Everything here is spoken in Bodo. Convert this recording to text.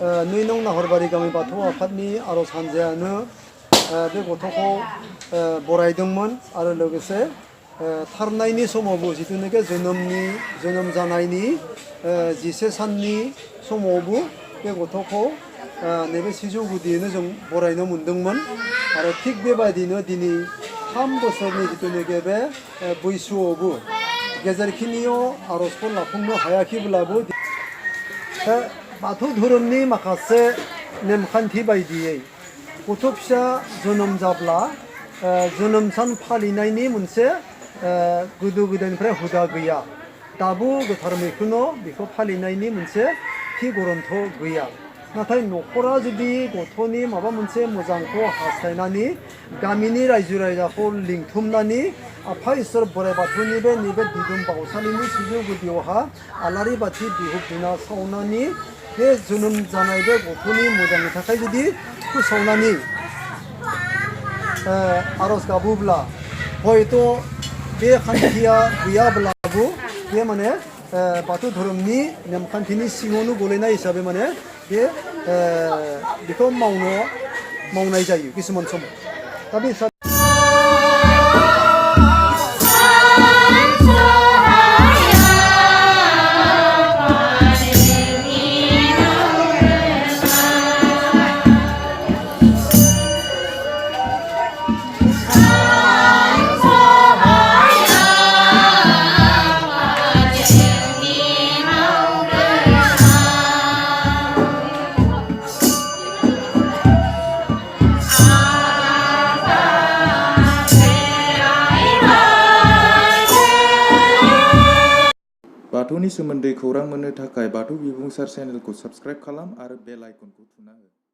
9 नं नाहरबारि गामि बाथौ आफादनि आरज हानजायानो बे गथ'खौ बरायदोंमोन आरो लोगोसे थारनायनि समावबो जिथुनिखि जोनोम जानायनि 11 साननि समावबो बे गथ'खौ नैबे सिजौ गुदियैनो जों बरायनो मोन्दोंमोन आरो थिग बेबायदिनो दिनै 3 बोसोरनि जिथुनिखि बे बैसोआवबो गेजेरखिनियाव आरजखौ लाफुंनो हायाखैब्लाबो बाथौ धोरोमनि माखासे नेमखान्थि बायदियै गथ' फिसा जोनोम जाब्ला जोनोम सान फालिनायनि मोनसे गोदो गोदायनिफ्राय हुदा गैया दाबो गोथार मैखुनाव बेखौ फालिनायनि मोनसे थि गरन्थ गैया नाथाय न'खरा जुदि गथ'नि माबा मोनसे मोजांखौ हास्थायनानै गामिनि रायजो राजाखौ लिंथुमनानै आफा इसोर बोराइ बाथौनि बे नैबे दिदोम बावसालिनि सिजौ गुदियावहा आलारि बाथि बिहुफिना सावनानै बे जोनोम जानाय बे गथ'नि मोजांनि थाखाय जुदि फोसावनानै आरज गाबोब्ला हयथ' बे खान्थिया गैयाब्लाबो बे माने बाथौ धोरोमनि नेमखान्थिनि सिङावनो गोलैनाय हिसाबै माने बे बेखौ मावनाय जायो किसुमान समाव दा बे बाथौनि सोमोन्दै खौरां मोननो थाखाय बाथौ बिबुंसार चेनेलखौ साबस्क्राइब खालाम आरो बेल आइकनखौ थुना हो।